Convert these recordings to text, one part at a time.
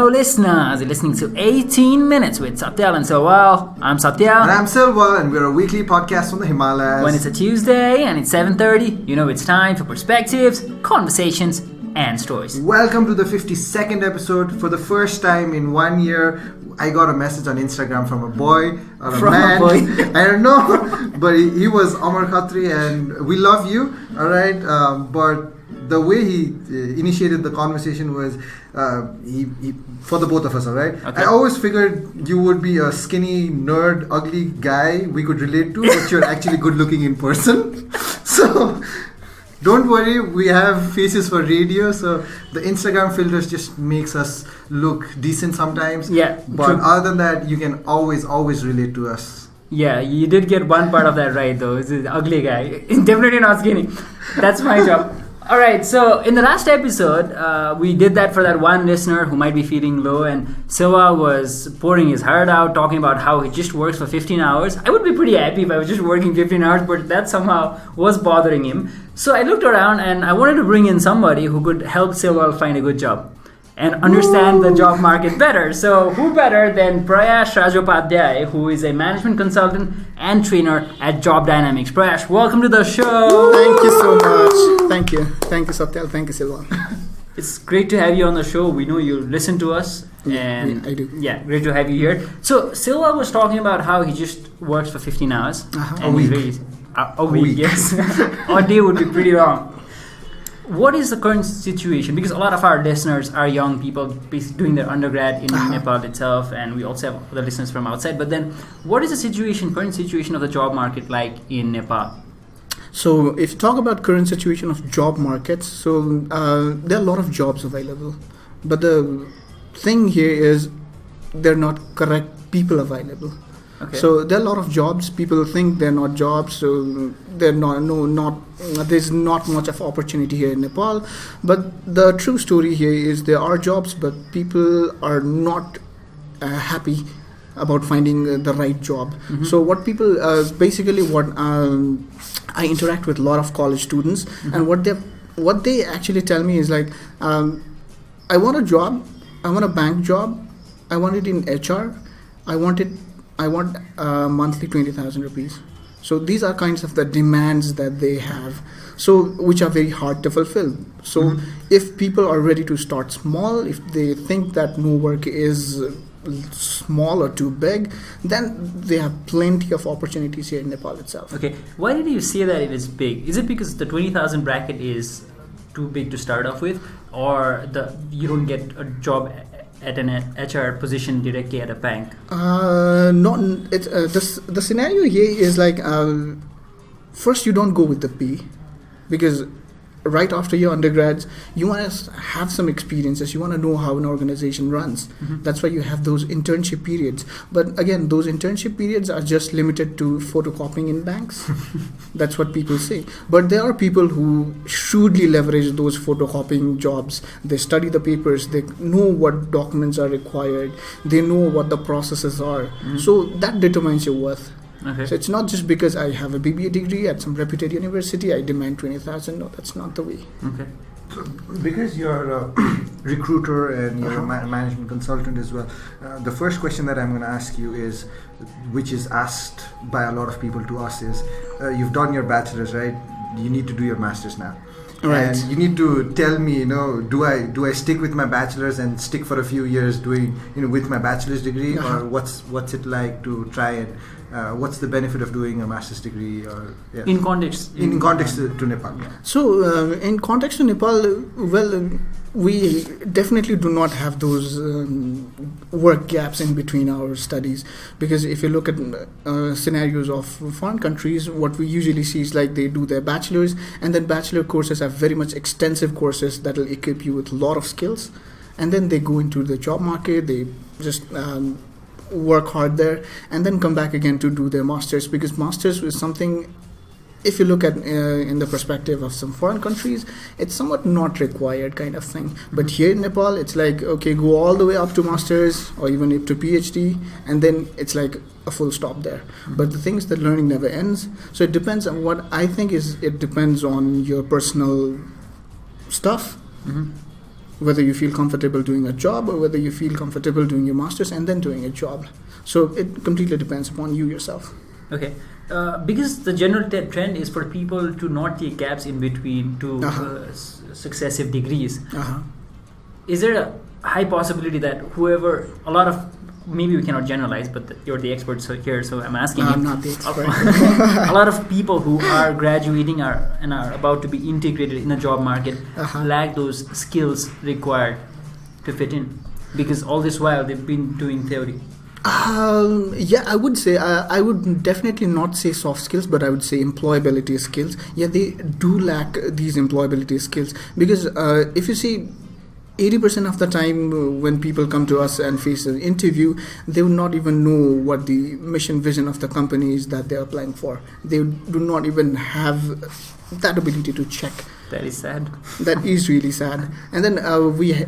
Hello listeners, you're listening to 18 Minutes with Satyal and Silwal. I'm Satyal. And I'm Silwal, and we're a weekly podcast from the Himalayas. When it's a Tuesday and it's 7:30, you know it's time for perspectives, conversations, and stories. Welcome to the 52nd episode. For the first time in 1 year, I got a message on Instagram from a boy or a man. I don't know, but he was Amar Khatri, and we love you, alright? But the way he initiated the conversation was he for the both of us, alright? Okay. I always figured you would be a skinny, nerd, ugly guy we could relate to, but you're actually good looking in person. So don't worry, we have faces for radio, so the Instagram filters just makes us look decent sometimes. Yeah. But true. other than that, you can always relate to us. Yeah, you did get one part of that right though. It's an ugly guy. Definitely not skinny. That's my job. Alright, so in the last episode, we did that for that one listener who might be feeling low, and Sara was pouring his heart out, talking about how he just works for 15 hours. I would be pretty happy if I was just working 15 hours, but that somehow was bothering him. So I looked around and I wanted to bring in somebody who could help Sara find a good job and understand the job market better. So who better than Prayas Rajopadhyay, who is a management consultant and trainer at Job Dynamics. Prayas, welcome to the show. Thank you so much. Thank you, Satyal. Thank you, Silwal. It's great to have you on the show. We know you listen to us. And I do. Yeah, great to have you here. So Silva was talking about how he just works for 15 hours. A week. A week, yes. A day would be pretty long. What is the current situation? Because a lot of our listeners are young people basically doing their undergrad in Nepal itself, and we also have other listeners from outside. But then, what is the current situation of the job market like in Nepal? So, if you talk about current situation of job markets, so there are a lot of jobs available, but the thing here is there are not correct people available. Okay. So there are a lot of jobs. People think they're not jobs, so they're there's not much of opportunity here in Nepal. But the true story here is there are jobs, but people are not happy about finding the right job. Mm-hmm. So what people I interact with a lot of college students, mm-hmm. and what they actually tell me is like, I want a job, I want a bank job, I want it in HR, I want monthly 20,000 rupees. So these are kinds of the demands that they have, so which are very hard to fulfill. So Mm-hmm. if people are ready to start small, if they think that no work is small or too big, then they have plenty of opportunities here in Nepal itself. Okay, why did you say that it is big? Is it because the 20,000 bracket is too big to start off with, or you don't get a job at an HR position directly at a bank? The scenario here is like, first you don't go with the pay, because right after your undergrads you want to have some experiences, you want to know how an organization runs. Mm-hmm. That's why you have those internship periods, but again those internship periods are just limited to photocopying in banks. That's what people say, but there are people who shrewdly leverage those photocopying jobs. They study the papers, they know what documents are required, they know what the processes are. Mm-hmm. So that determines your worth. Okay. So it's not just because I have a BBA degree at some reputed university, I demand 20,000. No, that's not the way. Okay. So, because you're a recruiter and you're a management consultant as well, the first question that I'm going to ask you is, which is asked by a lot of people to us, is you've done your bachelor's, right? You need to do your master's now. Right. And you need to tell me, do I stick with my bachelor's and stick for a few years doing, with my bachelor's degree, or what's it like to try and what's the benefit of doing a master's degree, or in context to Nepal? Yeah. So in context to Nepal, we definitely do not have those work gaps in between our studies, because if you look at scenarios of foreign countries, what we usually see is like they do their bachelor's, and then bachelor courses are very much extensive courses that will equip you with a lot of skills, and then they go into the job market, they just work hard there, and then come back again to do their masters, because masters is something, if you look at in the perspective of some foreign countries, it's somewhat not required kind of thing. But here in Nepal, it's like, okay, go all the way up to masters or even up to PhD, and then it's like a full stop there. But the thing is that learning never ends. So it depends on what I think is, it depends on your personal stuff. Mm-hmm. whether you feel comfortable doing a job or whether you feel comfortable doing your master's and then doing a job. So it completely depends upon you yourself. Okay. Because the general trend is for people to not take gaps in between two successive degrees. Is there a high possibility that maybe we cannot generalize, but you're the experts here, so I'm asking you. I'm not the expert. A lot of people who are graduating and are about to be integrated in the job market lack those skills required to fit in, because all this while they've been doing theory. Yeah, I would say I would definitely not say soft skills, but I would say employability skills. Yeah, they do lack these employability skills, because if you see, 80% of the time when people come to us and face an interview, they would not even know what the mission vision of the company is that they're applying for. They do not even have that ability to check. That is sad. That is really sad. And then we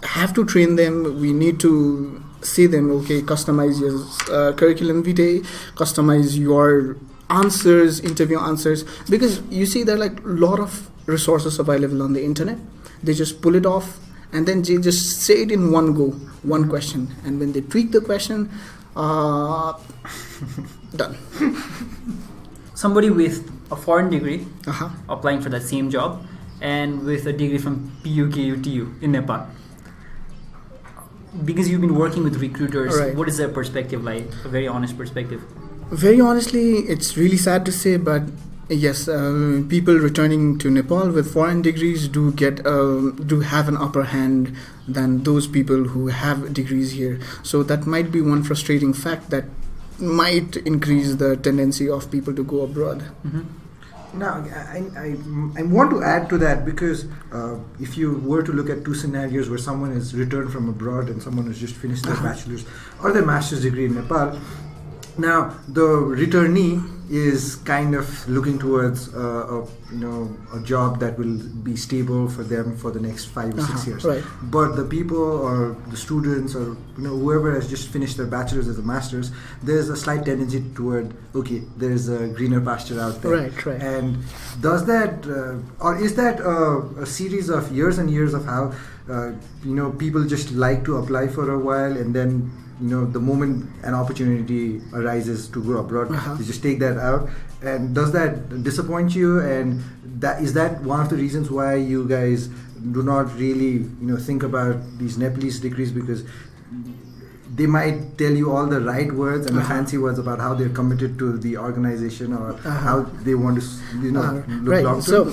have to train them. We need to say them, okay, customize your curriculum vitae, customize your answers, interview answers, because you see there are like a lot of resources available on the internet. They just pull it off and then they just say it in one go, one question, and when they tweak the question, done. Somebody with a foreign degree applying for that same job and with a degree from PUKUTU in Nepal. Because you've been working with recruiters, right. What is their perspective like? A very honest perspective. Very honestly, it's really sad to say, but yes, people returning to Nepal with foreign degrees do have an upper hand than those people who have degrees here. So that might be one frustrating fact that might increase the tendency of people to go abroad. Now, I want to add to that, because if you were to look at two scenarios where someone has returned from abroad and someone has just finished their bachelor's or their master's degree in Nepal, now the returnee is kind of looking towards a job that will be stable for them for the next 5 or 6 years. Right. But the people or the students or whoever has just finished their bachelor's or the master's, there's a slight tendency toward, okay, there's a greener pasture out there. Right. And does that or is that a series of years and years of how people just like to apply for a while, and then the moment an opportunity arises to go abroad, they just take that out? And does that disappoint you? And is that one of the reasons why you guys do not really think about these Nepalese degrees, because they might tell you all the right words and the fancy words about how they're committed to the organization or how they want to look long term? So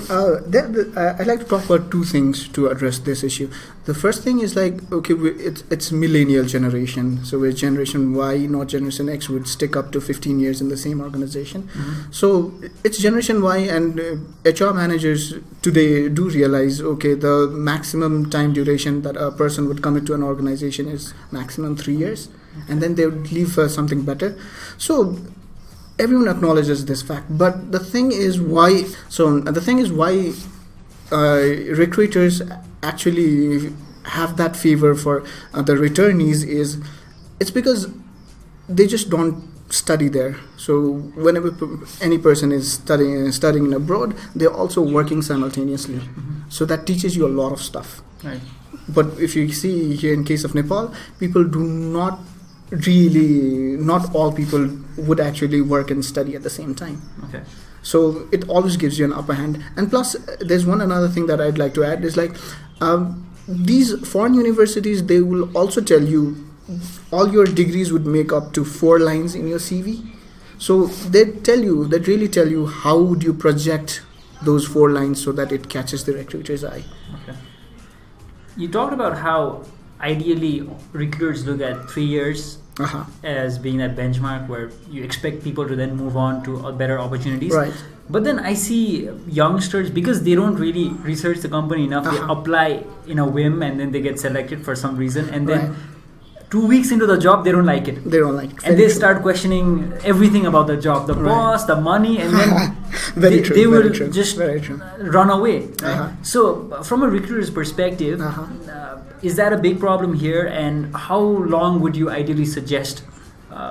I'd like to talk about two things to address this issue. The first thing is it's millennial generation. So we're Generation Y, not Generation X, would stick up to 15 years in the same organization. So it's Generation Y, and HR managers today do realize, okay, the maximum time duration that a person would commit to an organization is maximum 3 years, and then they would leave for something better. So everyone acknowledges this fact, but the thing is why recruiters actually have that favor for the returnees is it's because they just don't study there. So whenever any person is studying abroad, they're also working simultaneously. So that teaches you a lot of stuff. Right. But if you see here in case of Nepal, people do not all people would actually work and study at the same time. Okay. So it always gives you an upper hand. And plus, there's another thing that I'd like to add is these foreign universities, they will also tell you all your degrees would make up to 4 lines in your CV. So they really tell you how would you project those 4 lines so that it catches the recruiter's eye. Okay. You talked about how ideally recruiters look at 3 years as being that benchmark where you expect people to then move on to better opportunities. Right. But then I see youngsters, because they don't really research the company enough, they apply in a whim and then they get selected for some reason, and then 2 weeks into the job, they don't like it. And they start questioning everything about the job, the boss, the money, and then they will just run away. Right? So from a recruiter's perspective, is that a big problem here? And how long would you ideally suggest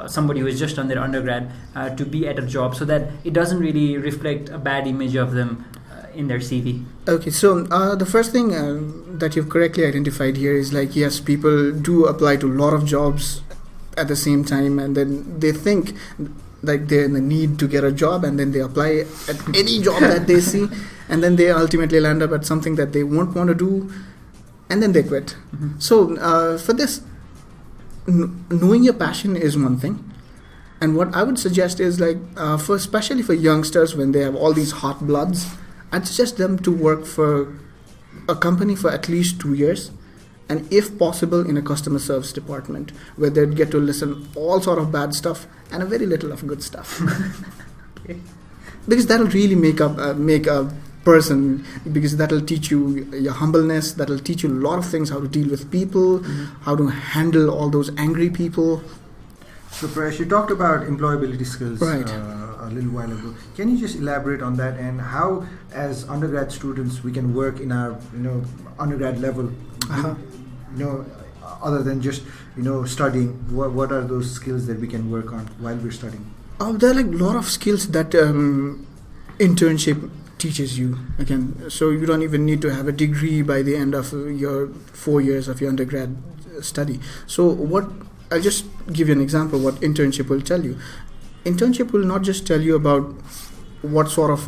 somebody who has just done their undergrad to be at a job so that it doesn't really reflect a bad image of them in their CV? Okay, so the first thing that you've correctly identified here is like, yes, people do apply to a lot of jobs at the same time, and then they think like they're in the need to get a job, and then they apply at any job that they see, and then they ultimately land up at something that they won't want to do, and then they quit. So for this, knowing your passion is one thing. And what I would suggest is like, for especially for youngsters when they have all these hot bloods, I'd suggest them to work for a company for at least 2 years, and if possible in a customer service department where they'd get to listen all sort of bad stuff and a very little of good stuff. Okay. Because that'll really make a person, because that'll teach you your humbleness, that'll teach you a lot of things, how to deal with people, how to handle all those angry people. So Prayas, you talked about employability skills Right. A little while ago. Can you just elaborate on that, and how, as undergrad students, we can work in our undergrad level, other than just studying? What are those skills that we can work on while we're studying? There are like a lot of skills that internship teaches you. Again, so you don't even need to have a degree by the end of your 4 years of your undergrad study. So I'll just give you an example what internship will tell you. Internship will not just tell you about what sort of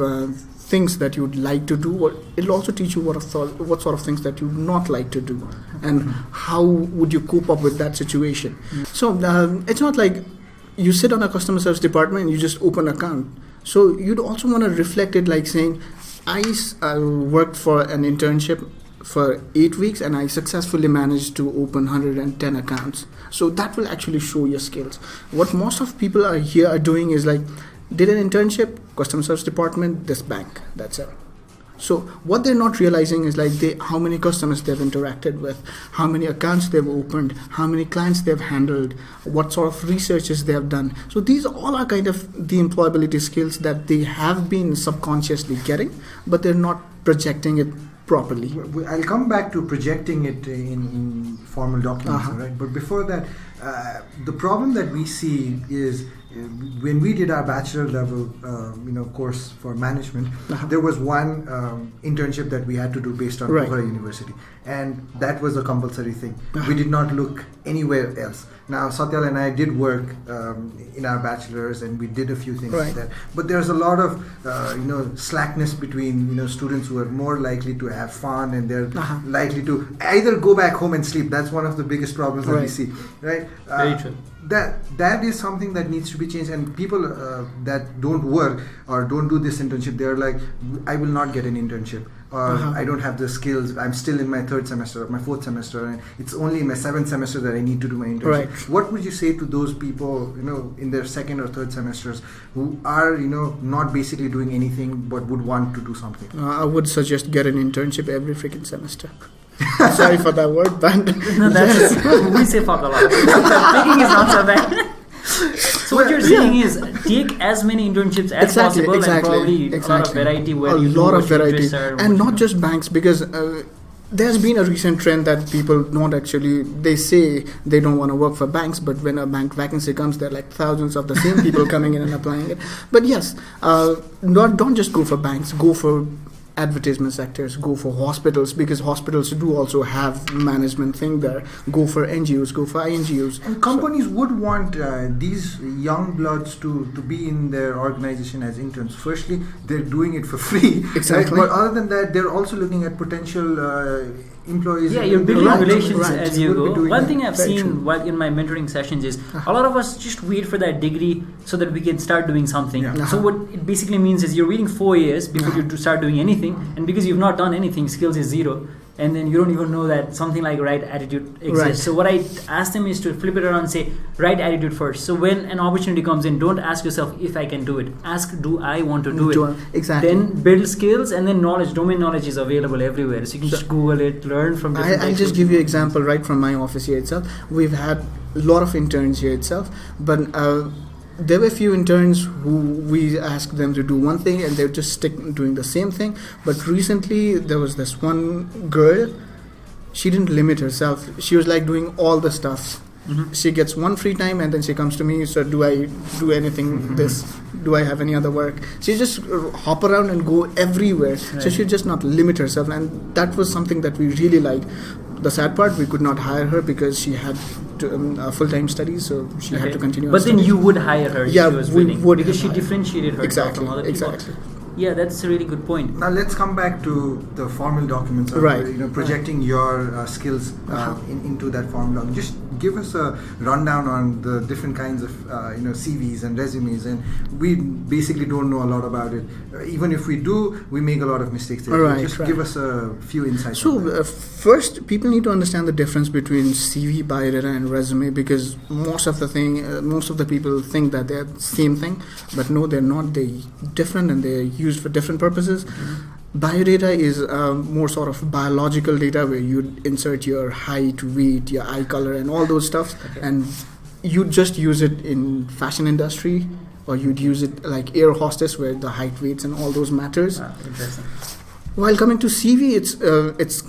things that you'd like to do, it'll also teach you what sort of things that you'd not like to do, and how would you cope up with that situation. So it's not like you sit on a customer service department and you just open an account. So you'd also want to reflect it like saying, I worked for an internship for 8 weeks and I successfully managed to open 110 accounts. So that will actually show your skills. What most of people are doing is like, did an internship, customer service department, this bank, that's it. So what they're not realizing is like how many customers they've interacted with, how many accounts they've opened, how many clients they've handled, what sort of researches they have done. So these all are kind of the employability skills that they have been subconsciously getting, but they're not projecting it properly. I'll come back to projecting it in formal documents, right? But before that, the problem that we see is when we did our bachelor level, course for management, there was one internship that we had to do based on Right. Pokhara University, and that was a compulsory thing. We did not look anywhere else. Now, Satyal and I did work in our bachelors, and we did a few things Right. like that. But there's a lot of slackness between students who are more likely to have fun, and they're likely to either go back home and sleep. That's one of the biggest problems that we Right. see, right? Very true. That is something that needs to be changed, and people that don't work or don't do this internship, they're like, I will not get an internship, or I don't have the skills, I'm still in my third semester or my fourth semester, and it's only in my seventh semester that I need to do my internship. Right. What would you say to those people in their second or third semesters who are not basically doing anything but would want to do something? I would suggest get an internship every freaking semester. Sorry for that word, but No, that's we say fuck a lot. Thinking is not so bad. So what you're saying is take as many internships as possible, and probably a lot of variety where you know what your interests are, and not just banks, because there's been a recent trend that people they say they don't want to work for banks, but when a bank vacancy comes, there are like thousands of the same people coming in and applying it. But yes, don't just go for banks, go for advertisement sectors, go for hospitals, because hospitals do also have management thing there. Go for NGOs, go for INGOs. And companies would want these young bloods to be in their organization as interns. Firstly, they're doing it for free. Exactly. Right? But other than that, they're also looking at potential employees. Yeah, you're building Right, relations right. as you We'll be go. doing One that. thing I've Very seen true. while in my mentoring sessions is a lot of us just wait for that degree so that we can start doing something. Yeah. So what it basically means is you're waiting 4 years before you to start doing anything, and because you've not done anything, skills is zero, and then you don't even know that something like right attitude exists. Right. So what I ask them is to flip it around and say right attitude first. So when an opportunity comes in, don't ask yourself if I can do it. Ask, do I want to do it? Exactly. Then build skills, and then domain knowledge is available everywhere. So you can just Google it, learn from different I'll just give you an example right from my office here itself. We've had a lot of interns here itself, but there were a few interns who we asked them to do one thing and they just stick doing the same thing. But recently there was this one girl, she didn't limit herself. She was like doing all the stuff She gets one free time and then she comes to me. So do I do anything this? Do I have any other work? She just hop around and go everywhere. Right. So she just not limit herself, and that was something that we really liked. The sad part, we could not hire her because she had full-time studies, so she had to continue. But then studies. you would hire her if Yeah, she was we willing, would because she hire her. differentiated herself from other people. Exactly. Yeah, that's a really good point. Now let's come back to the formal documents. Of, Right. projecting your skills into that formal document. Just give us a rundown on the different kinds of CVs and resumes. And we basically don't know a lot about it. Even if we do, we make a lot of mistakes there. Right, Just right. give us a few insights. So on that. first, people need to understand the difference between CV, biodata, and resume, because most of the people think that they're the same thing, but no, they're not. They're different and they're used for different purposes. Biodata is more sort of biological data where you insert your height, weight, your eye color, and all those stuff, and you just use it in fashion industry, or you'd use it like air hostess where the height, weights, and all those matters. Interesting. While coming to CV, it's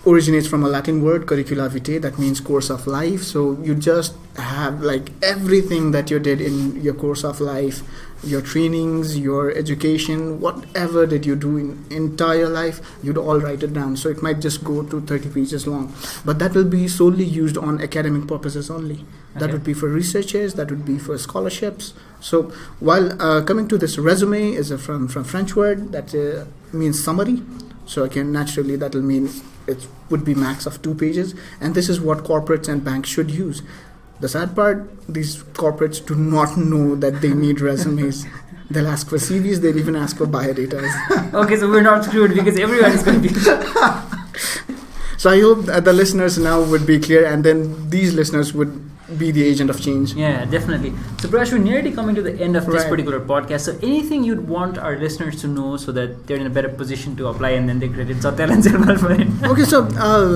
originates from a Latin word, curricula vitae, that means course of life. So you just have like everything that you did in your course of life, your trainings, your education, whatever did you do in entire life, you'd all write it down. So it might just go to 30 pages long, but that will be solely used on academic purposes only. That would be for researchers, that would be for scholarships. So while coming to this, resume is from French word that means summary. So again, naturally that will mean it would be max of 2 pages, and this is what corporates and banks should use. The sad part, these corporates do not know that they need resumes. They'll ask for CVs, they'll even ask for biodatas. Okay, so we're not screwed because everyone is going to be... So I hope that the listeners now would be clear, and then these listeners would be the agent of change. Yeah, definitely. So Prayas, we're nearly coming to the end of this Right. particular podcast. So anything you'd want our listeners to know so that they're in a better position to apply, and then they credit Satyal and Silwal for it? Okay, so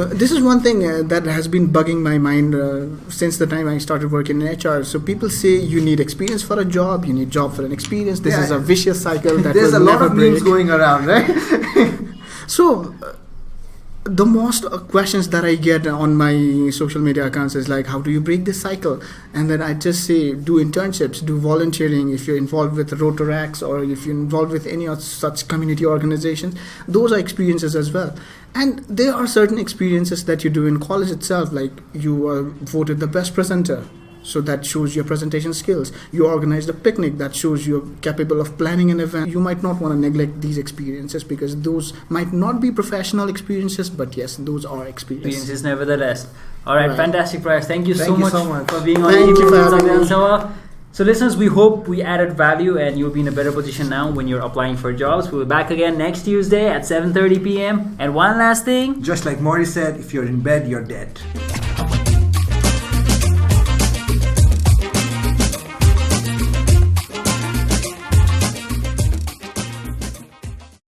this is one thing that has been bugging my mind since the time I started working in HR. So people say you need experience for a job, you need job for an experience. This is a vicious cycle that There's will a lot never of memes break. going around, right? So the most questions that I get on my social media accounts is like, how do you break this cycle? And then I just say, do internships, do volunteering. If you're involved with Rotaract, or if you're involved with any of such community organizations, those are experiences as well. And there are certain experiences that you do in college itself, like you are voted the best presenter. So that shows your presentation skills. You organized a picnic, that shows you're capable of planning an event. You might not want to neglect these experiences because those might not be professional experiences, but yes, those are experiences. Nevertheless. All right, fantastic, Prayas. Thank you so much for being on. Thank you for having me. So listeners, we hope we added value and you'll be in a better position now when you're applying for jobs. We'll be back again next Tuesday at 7:30 p.m. And one last thing. Just like Maury said, if you're in bed, you're dead.